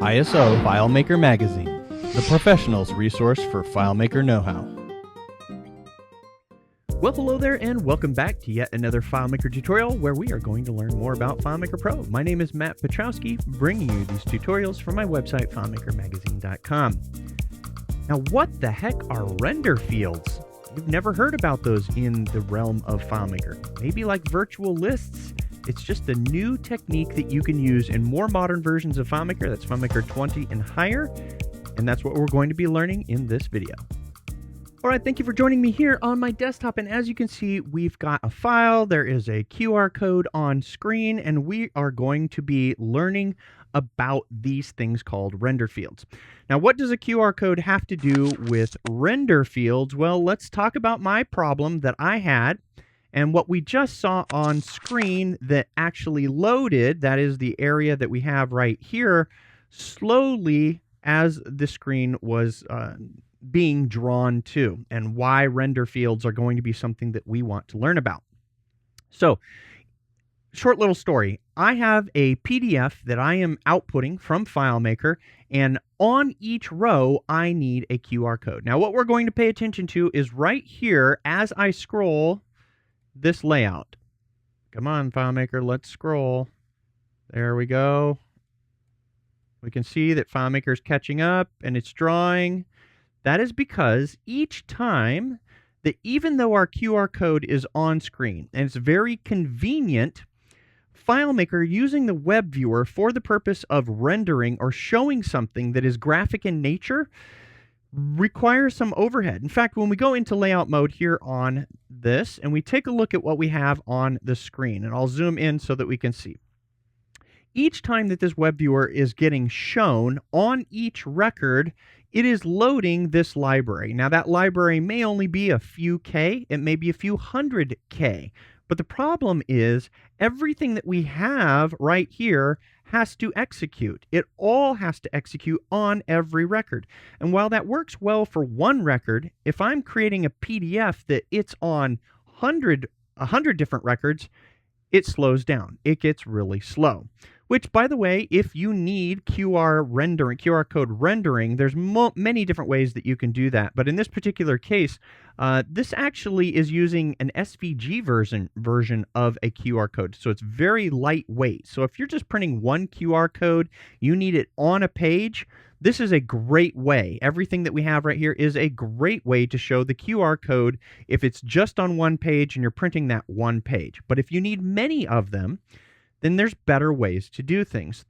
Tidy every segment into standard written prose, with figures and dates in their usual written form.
ISO FileMaker Magazine, the professional's resource for FileMaker know-how. Well, hello there, and welcome back to yet another FileMaker tutorial where we are going to learn more about FileMaker Pro. My name is Matt Petrowski, bringing you these tutorials from my website, FileMakerMagazine.com. Now, what the heck are render fields? You've never heard about those in the realm of FileMaker. Maybe like virtual lists. It's just a new technique that you can use in more modern versions of FileMaker. That's FileMaker 20 and higher. And that's what we're going to be learning in this video. All right, thank you for joining me here on my desktop. And as you can see, we've got a file. There is a QR code on screen, and we are going to be learning about these things called render fields. Now, what does a QR code have to do with render fields? Well, let's talk about my problem that I had and what we just saw on screen that actually loaded. That is the area that we have right here, slowly as the screen was being drawn to, and why render fields are going to be something that we want to learn about. So, short little story. I have a PDF that I am outputting from FileMaker, and on each row, I need a QR code. Now, what we're going to pay attention to is right here as I scroll this layout. Come on, FileMaker, let's scroll. There we go. We can see that FileMaker is catching up and it's drawing. That is because each time that even though our QR code is on screen and it's very convenient, FileMaker using the web viewer for the purpose of rendering or showing something that is graphic in nature requires some overhead. In fact, when we go into layout mode here on this and we take a look at what we have on the screen, and I'll zoom in so that we can see. Each time that this web viewer is getting shown on each record, it is loading this library. Now, that library may only be a few K, it may be a few hundred K, but the problem is everything that we have right here has to execute. It all has to execute on every record. And while that works well for one record, if I'm creating a PDF that it's on 100 different records, it slows down. It gets really slow. Which, by the way, if you need QR code rendering, there's many different ways that you can do that. But in this particular case, this actually is using an SVG version of a QR code. So it's very lightweight. So if you're just printing one QR code, you need it on a page, this is a great way. Everything that we have right here is a great way to show the QR code if it's just on one page and you're printing that one page. But if you need many of them, then there's better ways to do things,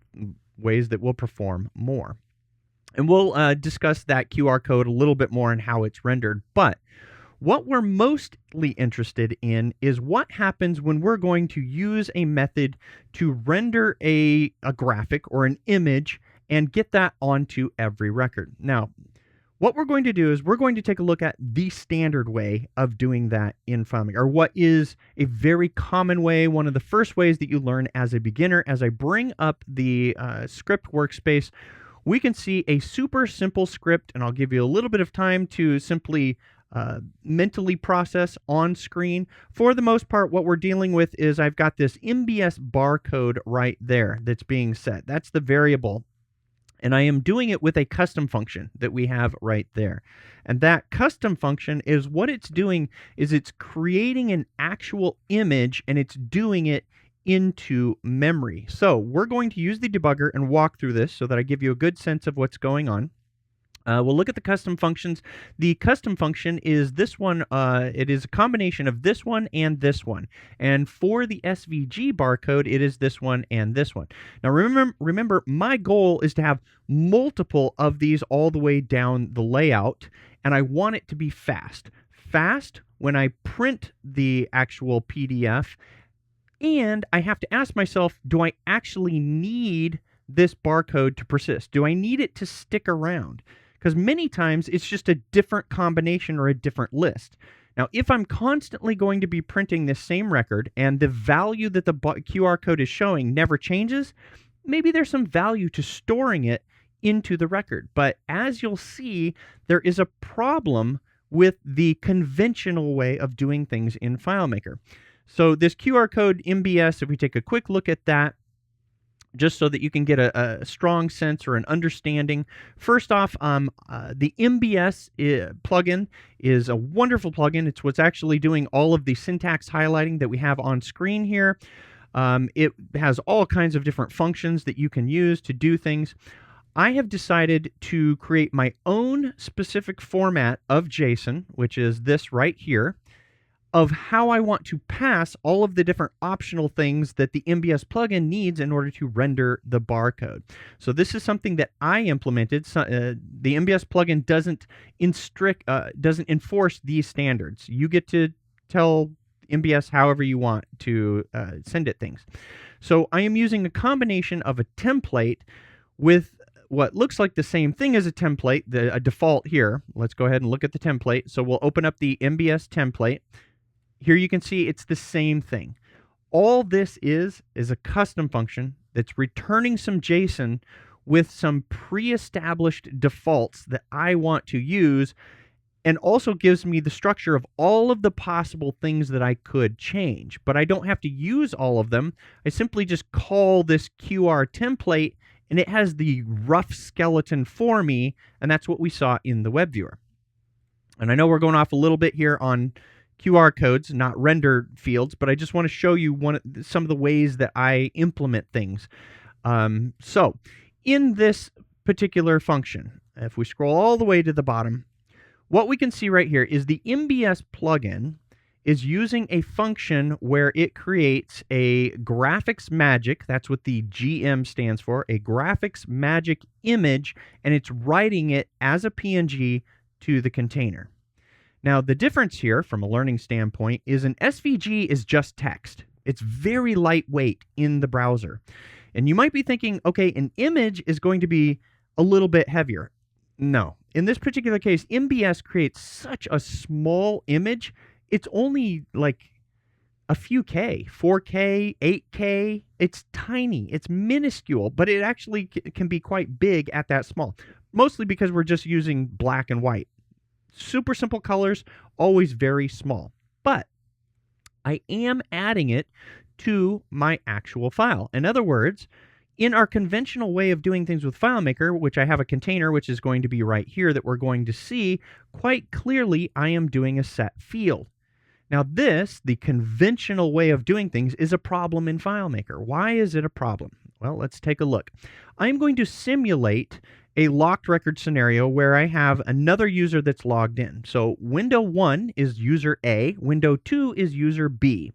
ways that will perform more. And we'll discuss that QR code a little bit more and how it's rendered. But what we're mostly interested in is what happens when we're going to use a method to render a graphic or an image and get that onto every record. Now, what we're going to do is we're going to take a look at the standard way of doing that in FileMaker, or what is a very common way, one of the first ways that you learn as a beginner. As I bring up the script workspace, we can see a super simple script, and I'll give you a little bit of time to simply mentally process on screen. For the most part, what we're dealing with is I've got this MBS barcode right there that's being set. That's the variable. And I am doing it with a custom function that we have right there. And that custom function is what it's doing is it's creating an actual image and it's doing it into memory. So we're going to use the debugger and walk through this so that I give you a good sense of what's going on. We'll look at the custom functions. The custom function is this one. It is a combination of this one and this one. And for the SVG barcode, it is this one and this one. Now, remember, my goal is to have multiple of these all the way down the layout, and I want it to be fast. Fast when I print the actual PDF, and I have to ask myself, do I actually need this barcode to persist? Do I need it to stick around? Because many times it's just a different combination or a different list. Now, if I'm constantly going to be printing this same record and the value that the QR code is showing never changes, maybe there's some value to storing it into the record. But as you'll see, there is a problem with the conventional way of doing things in FileMaker. So this QR code MBS, if we take a quick look at that, just so that you can get a strong sense or an understanding. First off, the MBS plugin is a wonderful plugin. It's what's actually doing all of the syntax highlighting that we have on screen here. It has all kinds of different functions that you can use to do things. I have decided to create my own specific format of JSON, which is this right here, of how I want to pass all of the different optional things that the MBS plugin needs in order to render the barcode. So this is something that I implemented. So, the MBS plugin doesn't enforce these standards. You get to tell MBS however you want to send it things. So I am using a combination of a template with what looks like the same thing as a template, a default here. Let's go ahead and look at the template. So we'll open up the MBS template. Here you can see it's the same thing. All this is a custom function that's returning some JSON with some pre-established defaults that I want to use, and also gives me the structure of all of the possible things that I could change. But I don't have to use all of them. I simply just call this QR template, and it has the rough skeleton for me, and that's what we saw in the web viewer. And I know we're going off a little bit here on QR codes, not render fields, but I just want to show you some of the ways that I implement things. So in this particular function, if we scroll all the way to the bottom, what we can see right here is the MBS plugin is using a function where it creates a graphics magic. That's what the GM stands for, a graphics magic image, and it's writing it as a PNG to the container. Now, the difference here from a learning standpoint is an SVG is just text. It's very lightweight in the browser. And you might be thinking, okay, an image is going to be a little bit heavier. No. In this particular case, MBS creates such a small image. It's only like a few K, 4K, 8K. It's tiny. It's minuscule, but it actually can be quite big at that small, mostly because we're just using black and white. Super simple colors, always very small. But I am adding it to my actual file. In other words, in our conventional way of doing things with FileMaker, which I have a container, which is going to be right here that we're going to see, quite clearly I am doing a set field. Now this, the conventional way of doing things, is a problem in FileMaker. Why is it a problem? Well, let's take a look. I'm going to simulate a locked record scenario where I have another user that's logged in. So window 1 is user A, window 2 is user B.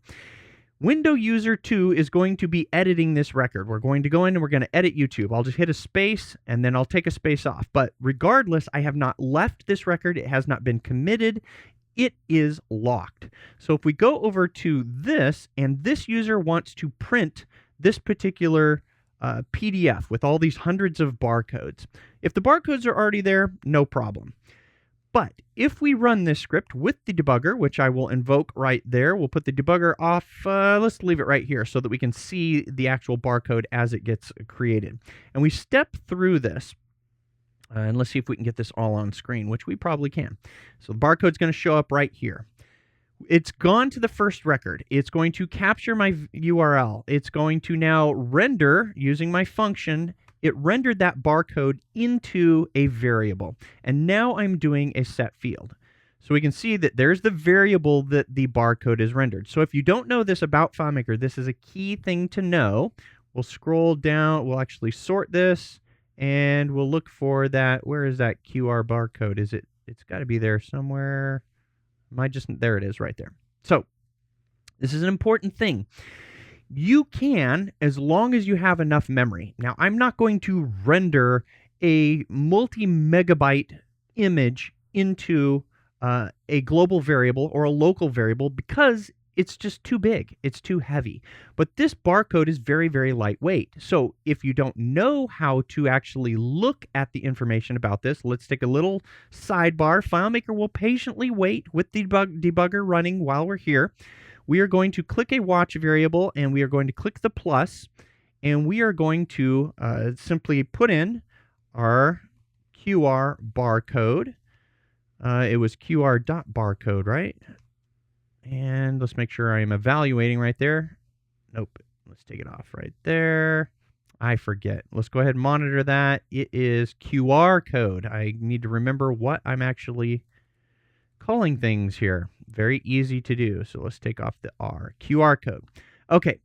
Window user 2 is going to be editing this record. We're going to go in and we're going to edit YouTube. I'll just hit a space and then I'll take a space off. But regardless, I have not left this record. It has not been committed. It is locked. So if we go over to this, and this user wants to print this particular PDF with all these hundreds of barcodes. If the barcodes are already there, no problem. But if we run this script with the debugger, which I will invoke right there, we'll put the debugger off. Let's leave it right here so that we can see the actual barcode as it gets created. And we step through this. And let's see if we can get this all on screen, which we probably can. So the barcode's going to show up right here. It's gone to the first record. It's going to capture my URL. It's going to now render using my function. It rendered that barcode into a variable. And now I'm doing a set field. So we can see that there's the variable that the barcode is rendered. So if you don't know this about FileMaker, this is a key thing to know. We'll scroll down. We'll actually sort this. And we'll look for that. Where is that QR barcode? Is it? It's got to be there somewhere. There it is right there. So this is an important thing. You can, as long as you have enough memory. Now, I'm not going to render a multi-megabyte image into a global variable or a local variable because it's just too big. It's too heavy. But this barcode is very, very lightweight. So if you don't know how to actually look at the information about this, let's take a little sidebar. FileMaker will patiently wait with the debugger running while we're here. We are going to click a watch variable, and we are going to click the plus, and we are going to simply put in our QR barcode. It was QR.barcode, right? And let's make sure I am evaluating right there. Nope. Let's take it off right there. I forget. Let's go ahead and monitor that. It is QR code. I need to remember what I'm actually calling things here. Very easy to do. So let's take off the R. QR code. Okay.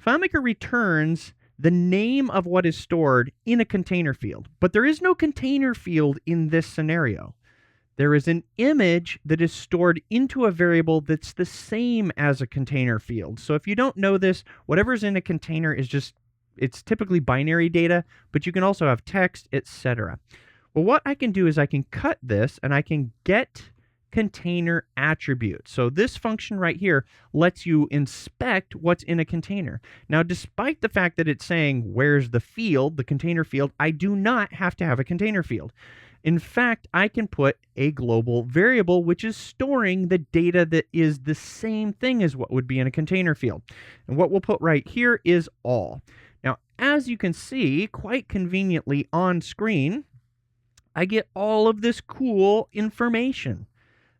FileMaker returns the name of what is stored in a container field, but there is no container field in this scenario. There is an image that is stored into a variable that's the same as a container field. So if you don't know this, whatever's in a container is just, it's typically binary data, but you can also have text, etc. Well, what I can do is I can cut this and I can get container attribute. So this function right here lets you inspect what's in a container. Now, despite the fact that it's saying where's the field, the container field, I do not have to have a container field. In fact, I can put a global variable which is storing the data that is the same thing as what would be in a container field. And what we'll put right here is all. Now, as you can see, quite conveniently on screen, I get all of this cool information.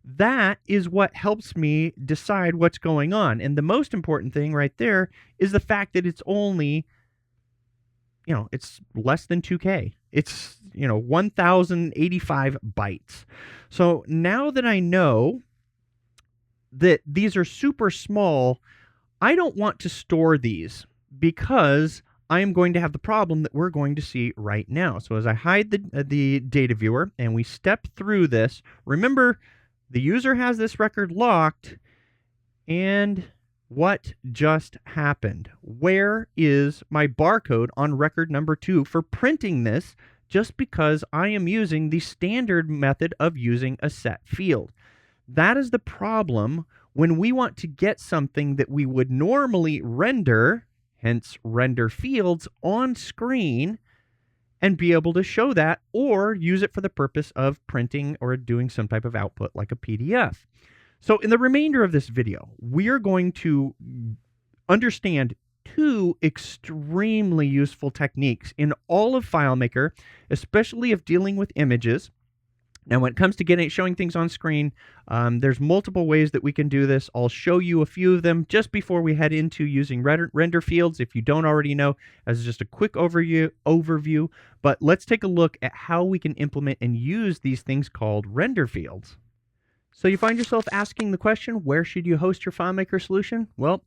That is what helps me decide what's going on. And the most important thing right there is the fact that it's only, it's less than 2K. It's, 1,085 bytes. So now that I know that these are super small, I don't want to store these because I am going to have the problem that we're going to see right now. So as I hide the data viewer and we step through this, remember, the user has this record locked, and what just happened? Where is my barcode on record number 2 for printing this just because I am using the standard method of using a set field? That is the problem when we want to get something that we would normally render, hence render fields, on screen, and be able to show that or use it for the purpose of printing or doing some type of output like a PDF. So in the remainder of this video, we are going to understand 2 extremely useful techniques in all of FileMaker, especially if dealing with images. Now, when it comes to showing things on screen, there's multiple ways that we can do this. I'll show you a few of them just before we head into using render fields. If you don't already know, as just a quick overview. But let's take a look at how we can implement and use these things called render fields. So you find yourself asking the question, where should you host your FileMaker solution? Well,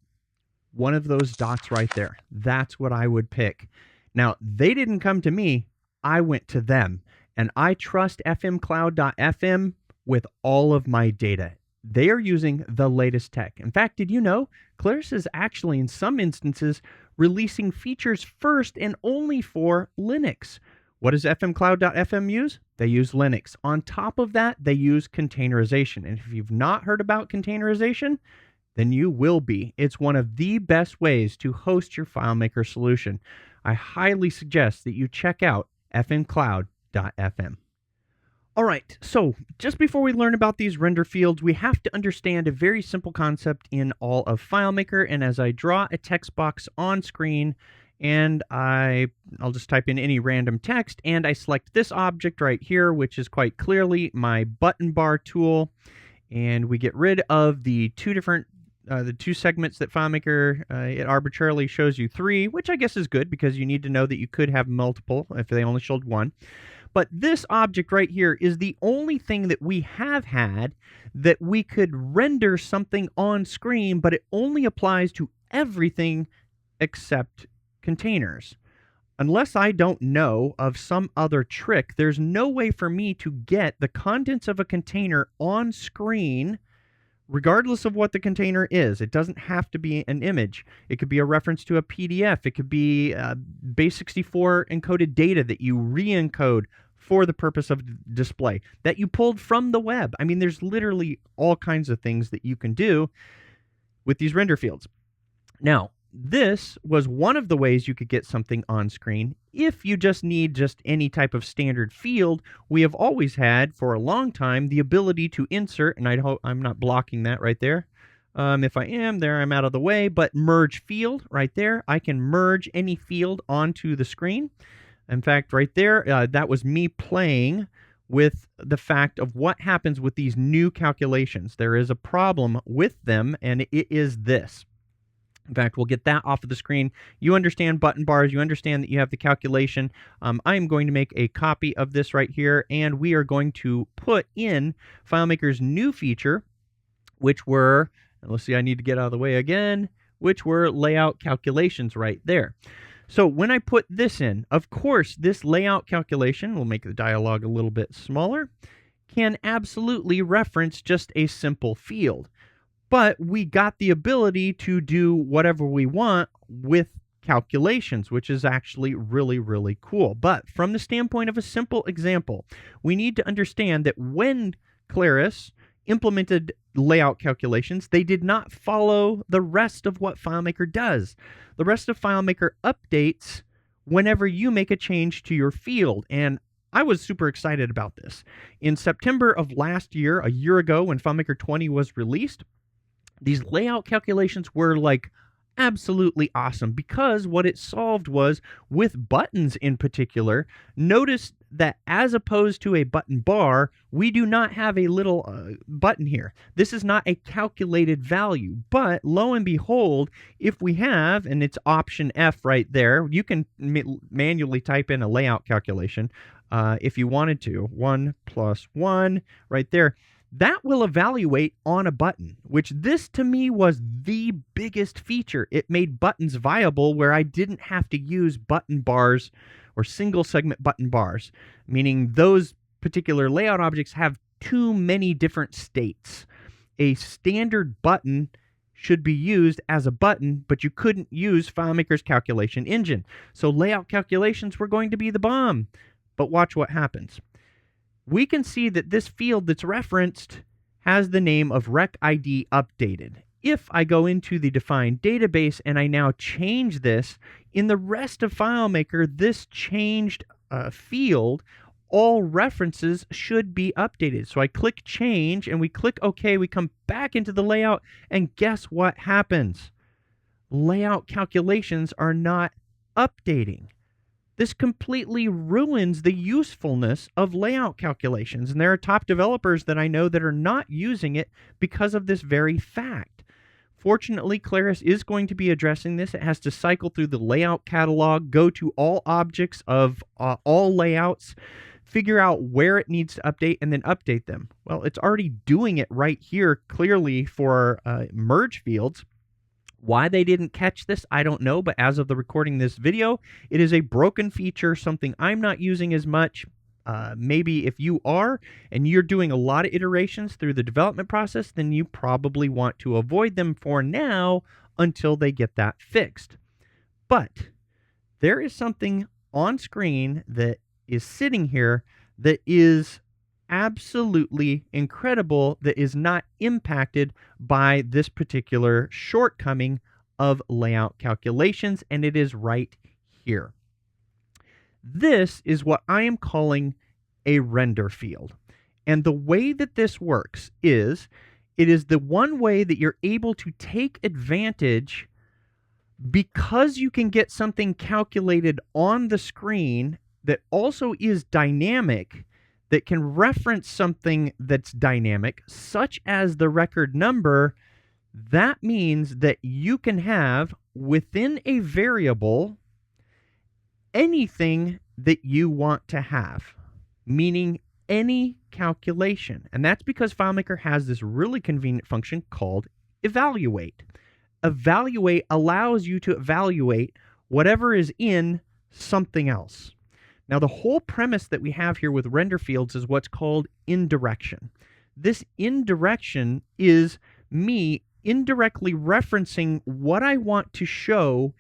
one of those dots right there. That's what I would pick. Now, they didn't come to me. I went to them. And I trust fmcloud.fm with all of my data. They are using the latest tech. In fact, did you know Claris is actually, in some instances, releasing features first and only for Linux. What does fmcloud.fm use? They use Linux. On top of that, they use containerization. And if you've not heard about containerization, then you will be. It's one of the best ways to host your FileMaker solution. I highly suggest that you check out fmcloud.fm. All right, so just before we learn about these render fields, we have to understand a very simple concept in all of FileMaker. And as I draw a text box on screen, and I'll just type in any random text, and I select this object right here, which is quite clearly my button bar tool, and we get rid of the two segments that FileMaker, it arbitrarily shows you 3, which I guess is good because you need to know that you could have multiple if they only showed 1. But this object right here is the only thing that we have had that we could render something on screen, but it only applies to everything except containers. Unless I don't know of some other trick, there's no way for me to get the contents of a container on screen regardless of what the container is. It doesn't have to be an image. It could be a reference to a PDF. It could be base64 encoded data that you re-encode for the purpose of display that you pulled from the web. I mean, there's literally all kinds of things that you can do with these render fields. Now, this was one of the ways you could get something on screen. If you just need just any type of standard field, we have always had for a long time the ability to insert, and I hope I'm not blocking that right there. If I am, there I'm out of the way, but merge field right there. I can merge any field onto the screen. In fact, right there, that was me playing with the fact of what happens with these new calculations. There is a problem with them, and it is this. In fact, we'll get that off of the screen. You understand button bars. You understand that you have the calculation. I am going to make a copy of this right here, and we are going to put in FileMaker's new feature, which were, and let's see, I need to get out of the way again, which were layout calculations right there. So when I put this in, of course, this layout calculation, we'll make the dialog a little bit smaller, can absolutely reference just a simple field. But we got the ability to do whatever we want with calculations, which is actually really, really cool. But from the standpoint of a simple example, we need to understand that when Claris implemented layout calculations, they did not follow the rest of what FileMaker does. The rest of FileMaker updates whenever you make a change to your field. And I was super excited about this. In September of last year, a year ago, when FileMaker 20 was released, these layout calculations were like absolutely awesome, because what it solved was, with buttons in particular, notice that as opposed to a button bar, we do not have a little button here. This is not a calculated value, but lo and behold, if we have, and it's option F right there, you can manually type in a layout calculation if you wanted to, 1 + 1 right there. That will evaluate on a button, which this to me was the biggest feature. It made buttons viable where I didn't have to use button bars or single segment button bars, meaning those particular layout objects have too many different states. A standard button should be used as a button, but you couldn't use FileMaker's calculation engine. So layout calculations were going to be the bomb. But watch what happens. We can see that this field that's referenced has the name of rec ID updated. If I go into the defined database and I now change this, in the rest of FileMaker, this changed field, all references should be updated. So I click change and we click OK. We come back into the layout, and guess what happens? Layout calculations are not updating. This completely ruins the usefulness of layout calculations, and there are top developers that I know that are not using it because of this very fact. Fortunately, Claris is going to be addressing this. It has to cycle through the layout catalog, go to all objects of all layouts, figure out where it needs to update, and then update them. Well, it's already doing it right here clearly for merge fields. Why they didn't catch this, I don't know, but as of the recording this video, it is a broken feature, something I'm not using as much. Maybe if you are, and you're doing a lot of iterations through the development process, then you probably want to avoid them for now until they get that fixed. But there is something on screen that is sitting here that is absolutely incredible, that is not impacted by this particular shortcoming of layout calculations, and it is right here. This is what I am calling a render field. And the way that this works is, it is the one way that you're able to take advantage, because you can get something calculated on the screen that also is dynamic, that can reference something that's dynamic, such as the record number. That means that you can have within a variable anything that you want to have, meaning any calculation. And that's because FileMaker has this really convenient function called evaluate. Evaluate allows you to evaluate whatever is in something else. Now, the whole premise that we have here with render fields is what's called indirection. This indirection is me indirectly referencing what I want to show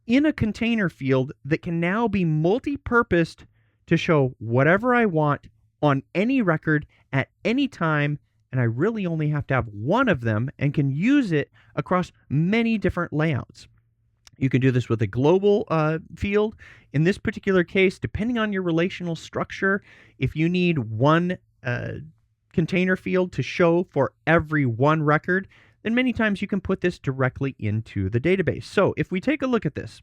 in a container field that can now be multi-purposed to show whatever I want on any record at any time, and I really only have to have one of them and can use it across many different layouts. You can do this with a global field. In this particular case, depending on your relational structure, if you need one container field to show for every one record, then many times you can put this directly into the database. So if we take a look at this,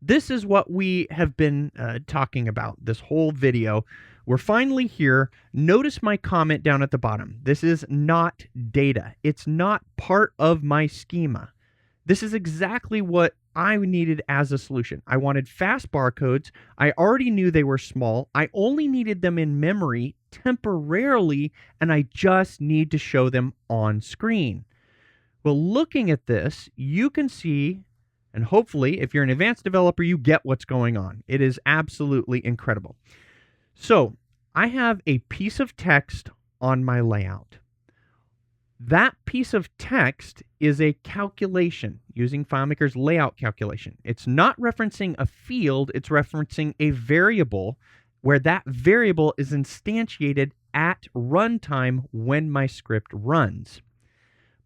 this is what we have been talking about this whole video. We're finally here. Notice my comment down at the bottom. This is not data. It's not part of my schema. This is exactly what I needed as a solution. I wanted fast barcodes. I already knew they were small. I only needed them in memory temporarily, and I just need to show them on screen. Well, looking at this, you can see, and hopefully, if you're an advanced developer, you get what's going on. It is absolutely incredible. So I have a piece of text on my layout. That piece of text is a calculation using FileMaker's layout calculation. It's not referencing a field, it's referencing a variable where that variable is instantiated at runtime when my script runs.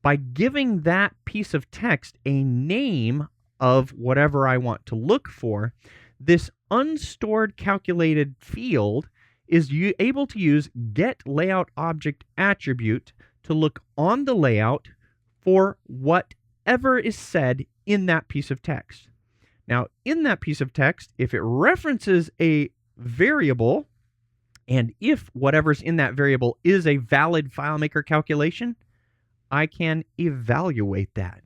By giving that piece of text a name of whatever I want to look for, this unstored calculated field is able to use getLayoutObjectAttribute to look on the layout for whatever is said in that piece of text. Now, in that piece of text, if it references a variable, and if whatever's in that variable is a valid FileMaker calculation, I can evaluate that.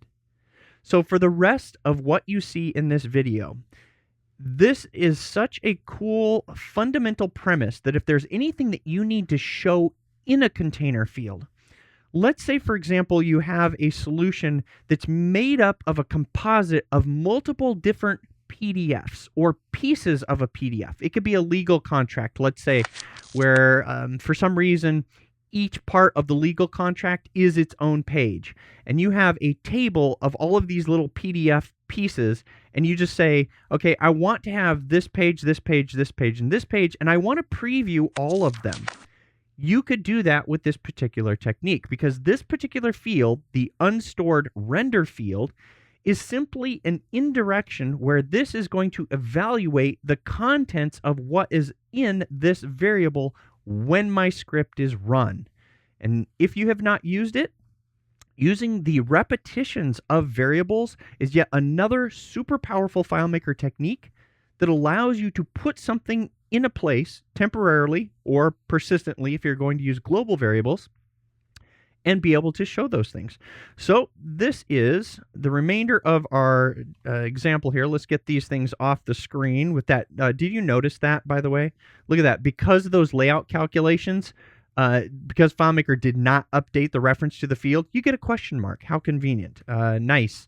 So for the rest of what you see in this video, this is such a cool fundamental premise that if there's anything that you need to show in a container field, let's say, for example, you have a solution that's made up of a composite of multiple different PDFs or pieces of a PDF. It could be a legal contract, let's say, where for some reason each part of the legal contract is its own page. And you have a table of all of these little PDF pieces, and you just say, okay, I want to have this page, this page, this page, and this page, and I want to preview all of them. You could do that with this particular technique because this particular field, the unstored render field, is simply an indirection where this is going to evaluate the contents of what is in this variable when my script is run. And if you have not used it, using the repetitions of variables is yet another super powerful FileMaker technique that allows you to put something in a place temporarily or persistently if you're going to use global variables and be able to show those things. So this is the remainder of our example here. Let's get these things off the screen with that. Did you notice that, by the way? Look at that. Because of those layout calculations, because FileMaker did not update the reference to the field, you get a question mark. How convenient. Nice.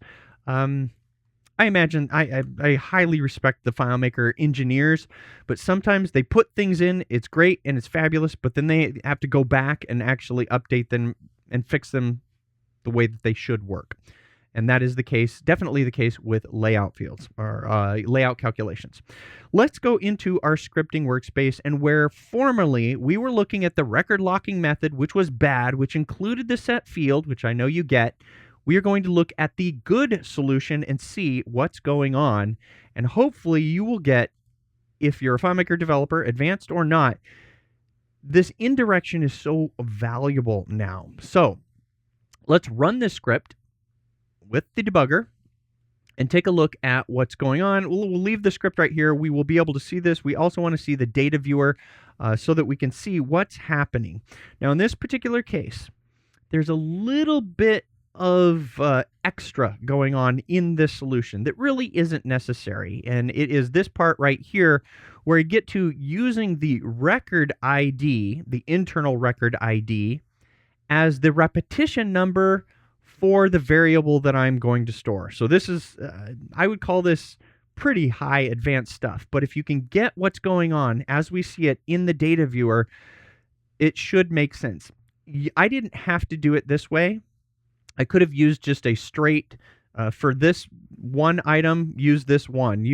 I imagine I highly respect the FileMaker engineers, but sometimes they put things in, it's great and it's fabulous, but then they have to go back and actually update them and fix them the way that they should work. And that is the case, definitely the case with layout fields or layout calculations. Let's go into our scripting workspace, and where formerly we were looking at the record locking method, which was bad, which included the set field, which I know you get, we are going to look at the good solution and see what's going on. And hopefully you will get, if you're a FileMaker developer, advanced or not, this indirection is so valuable now. So let's run this script with the debugger and take a look at what's going on. We'll leave the script right here. We will be able to see this. We also want to see the data viewer so that we can see what's happening. Now, in this particular case, there's a little bit of extra going on in this solution that really isn't necessary. And it is this part right here where you get to using the record ID, the internal record ID, as the repetition number for the variable that I'm going to store. So this is, I would call this pretty high advanced stuff. But if you can get what's going on as we see it in the data viewer, it should make sense. I didn't have to do it this way. I could have used just a straight, for this one item, use this one,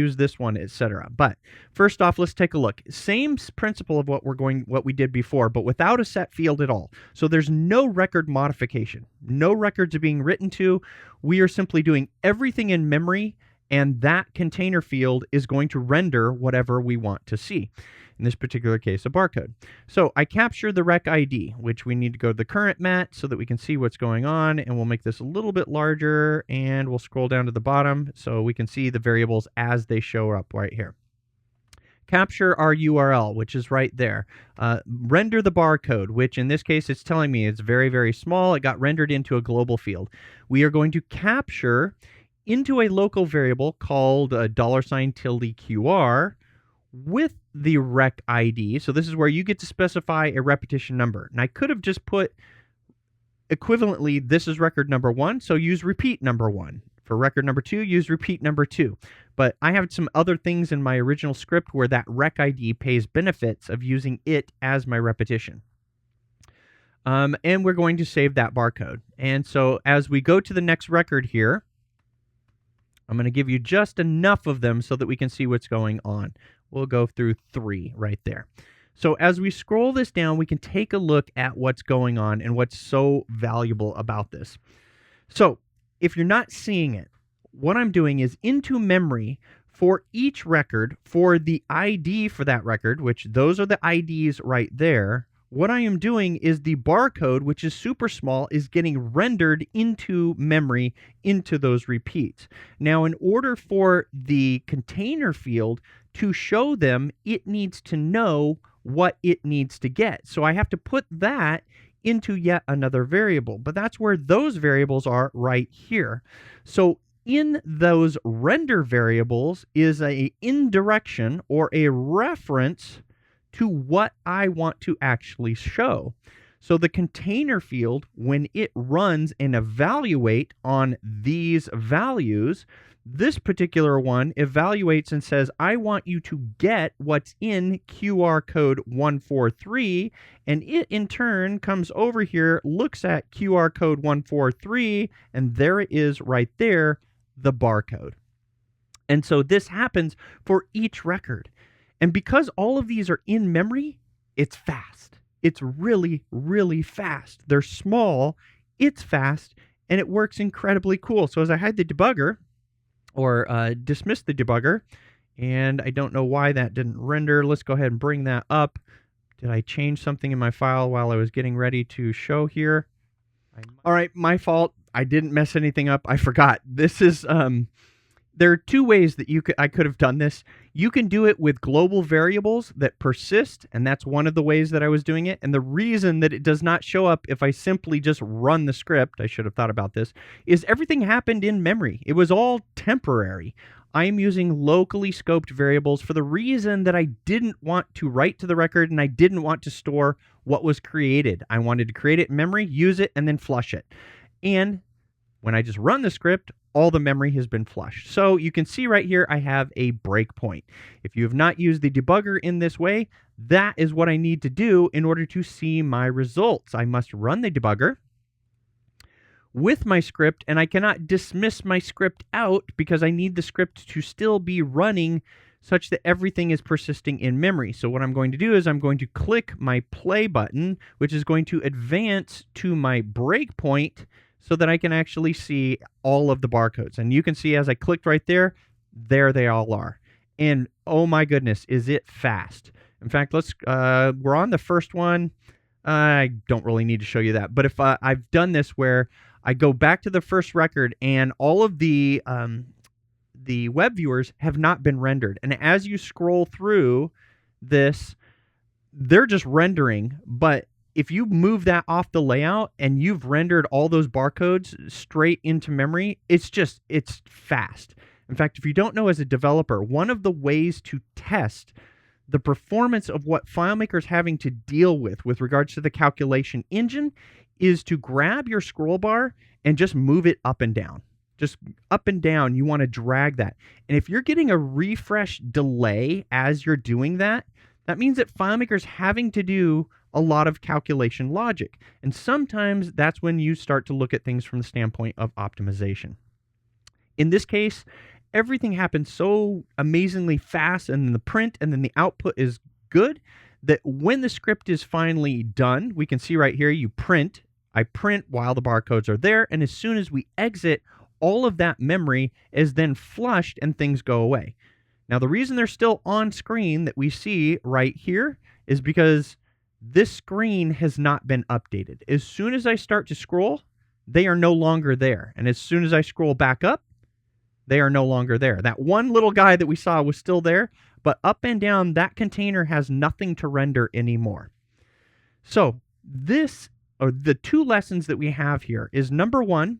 etc. But first off, let's take a look. Same principle of what we did before, but without a set field at all. So there's no record modification. No records are being written to. We are simply doing everything in memory, and that container field is going to render whatever we want to see. In this particular case, a barcode. So I capture the rec ID, which we need to go to the current mat so that we can see what's going on, and we'll make this a little bit larger, and we'll scroll down to the bottom so we can see the variables as they show up right here. Capture our URL, which is right there. Render the barcode, which in this case it's telling me it's very, very small. It got rendered into a global field. We are going to capture into a local variable called $tilde_QR with the rec ID. So this is where you get to specify a repetition number. And I could have just put equivalently, this is record number 1, so use repeat number 1. For record number 2, use repeat number 2. But I have some other things in my original script where that rec ID pays benefits of using it as my repetition. And we're going to save that barcode. And so as we go to the next record here, I'm going to give you just enough of them so that we can see what's going on. We'll go through 3 right there. So as we scroll this down, we can take a look at what's going on and what's so valuable about this. So if you're not seeing it, what I'm doing is into memory for each record, for the ID for that record, which those are the IDs right there, what I am doing is the barcode, which is super small, is getting rendered into memory into those repeats. Now, in order for the container field to show them, it needs to know what it needs to get. So I have to put that into yet another variable, but that's where those variables are right here. So in those render variables is a indirection or a reference to what I want to actually show. So the container field, when it runs and evaluate on these values, this particular one evaluates and says, I want you to get what's in QR code 143, and it in turn comes over here, looks at QR code 143, and there it is right there, the barcode. And so this happens for each record. And because all of these are in memory, it's fast. It's really, really fast. They're small, it's fast, and it works incredibly cool. So as I hide the debugger, or dismiss the debugger, and I don't know why that didn't render. Let's go ahead and bring that up. Did I change something in my file while I was getting ready to show here? All right, my fault. I didn't mess anything up. I forgot. This is there are 2 ways that I could have done this. You can do it with global variables that persist, and that's one of the ways that I was doing it. And the reason that it does not show up if I simply just run the script, I should have thought about this, is everything happened in memory. It was all temporary. I am using locally scoped variables for the reason that I didn't want to write to the record and I didn't want to store what was created. I wanted to create it in memory, use it, and then flush it. And when I just run the script, all the memory has been flushed. So you can see right here, I have a breakpoint. If you have not used the debugger in this way, that is what I need to do in order to see my results. I must run the debugger with my script, and I cannot dismiss my script out because I need the script to still be running such that everything is persisting in memory. So what I'm going to do is I'm going to click my play button, which is going to advance to my breakpoint so that I can actually see all of the barcodes. And you can see as I clicked right there, there they all are. And oh my goodness, is it fast. In fact, we're on the first one. I don't really need to show you that. But if I've done this where I go back to the first record and all of the web viewers have not been rendered. And as you scroll through this, they're just rendering, but if you move that off the layout and you've rendered all those barcodes straight into memory, it's fast. In fact, if you don't know as a developer, one of the ways to test the performance of what FileMaker is having to deal with regards to the calculation engine is to grab your scroll bar and just move it up and down. Just up and down, you want to drag that. And if you're getting a refresh delay as you're doing that, that means that FileMaker is having to do a lot of calculation logic. And sometimes that's when you start to look at things from the standpoint of optimization. In this case, everything happens so amazingly fast, and then the print and then the output is good that when the script is finally done, we can see right here, I print while the barcodes are there, and as soon as we exit, all of that memory is then flushed and things go away. Now, the reason they're still on screen that we see right here is because this screen has not been updated. As soon as I start to scroll, they are no longer there. And as soon as I scroll back up, they are no longer there. That one little guy that we saw was still there, but up and down, that container has nothing to render anymore. So the 2 lessons that we have here is number 1,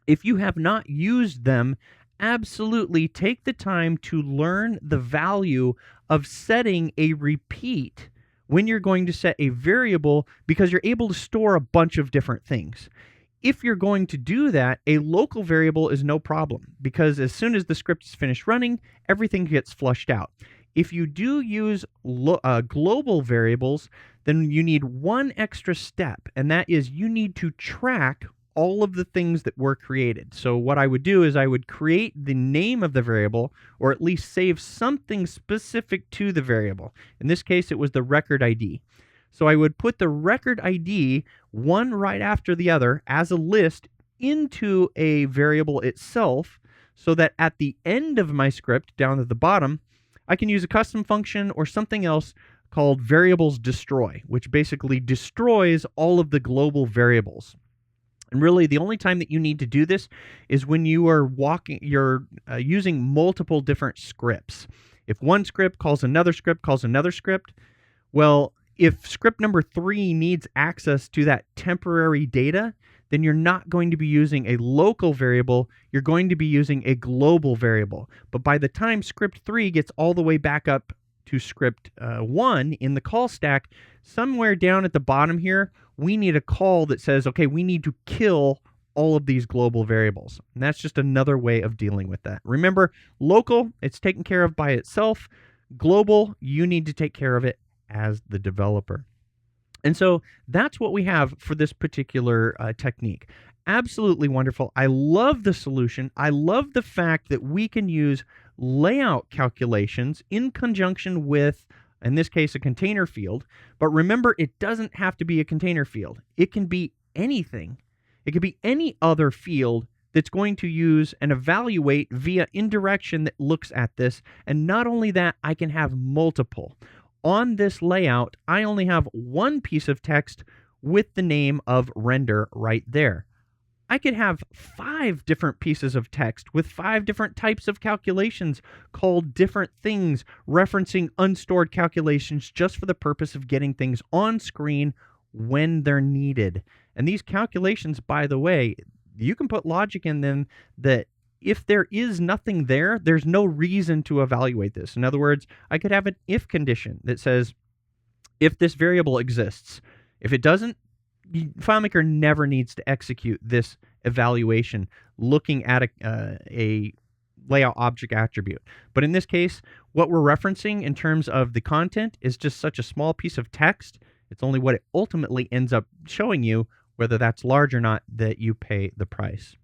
If you have not used them, absolutely take the time to learn the value of setting a repeat when you're going to set a variable, because you're able to store a bunch of different things. If you're going to do that, a local variable is no problem, because as soon as the script is finished running, everything gets flushed out. If you do use global variables, then you need one extra step, and that is you need to track all of the things that were created. So what I would do is I would create the name of the variable, or at least save something specific to the variable. In this case, it was the record ID. So I would put the record ID one right after the other as a list into a variable itself, so that at the end of my script, down at the bottom, I can use a custom function or something else called variables destroy, which basically destroys all of the global variables. And really, the only time that you need to do this is when you're using multiple different scripts. If one script calls another script, well, if script number 3 needs access to that temporary data, then you're not going to be using a local variable, you're going to be using a global variable. But by the time script 3 gets all the way back up to script 1 in the call stack, somewhere down at the bottom here, we need a call that says, okay, we need to kill all of these global variables. And that's just another way of dealing with that. Remember, local, it's taken care of by itself. Global, you need to take care of it as the developer. And so that's what we have for this particular technique. Absolutely wonderful. I love the solution. I love the fact that we can use layout calculations in conjunction with, in this case, a container field. But remember, it doesn't have to be a container field. It can be anything. It could be any other field that's going to use and evaluate via indirection that looks at this. And not only that, I can have multiple. On this layout, I only have one piece of text with the name of render right there. I could have 5 different pieces of text with 5 different types of calculations called different things, referencing unstored calculations just for the purpose of getting things on screen when they're needed. And these calculations, by the way, you can put logic in them that if there is nothing there, there's no reason to evaluate this. In other words, I could have an if condition that says, if this variable exists. If it doesn't, FileMaker never needs to execute this evaluation looking at a layout object attribute. But in this case, what we're referencing in terms of the content is just such a small piece of text. It's only what it ultimately ends up showing you, whether that's large or not, that you pay the price.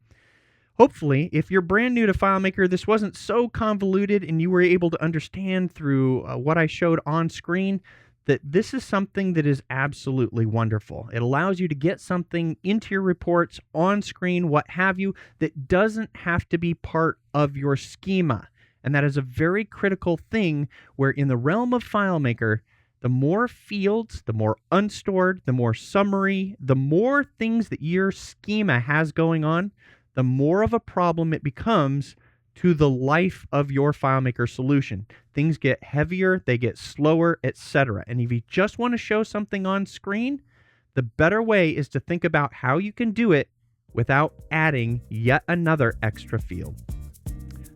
Hopefully, if you're brand new to FileMaker, this wasn't so convoluted and you were able to understand through what I showed on screen that this is something that is absolutely wonderful. It allows you to get something into your reports on screen, what have you, that doesn't have to be part of your schema. And that is a very critical thing where in the realm of FileMaker, the more fields, the more unstored, the more summary, the more things that your schema has going on, the more of a problem it becomes to the life of your FileMaker solution. Things get heavier, they get slower, etc. And if you just want to show something on screen, the better way is to think about how you can do it without adding yet another extra field.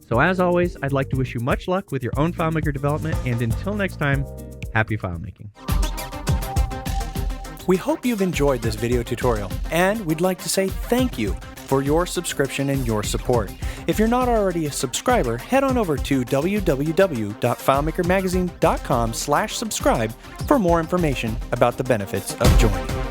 So as always, I'd like to wish you much luck with your own FileMaker development, and until next time, happy FileMaking. We hope you've enjoyed this video tutorial, and we'd like to say thank you for your subscription and your support. If you're not already a subscriber, head on over to www.filemakermagazine.com/subscribe for more information about the benefits of joining.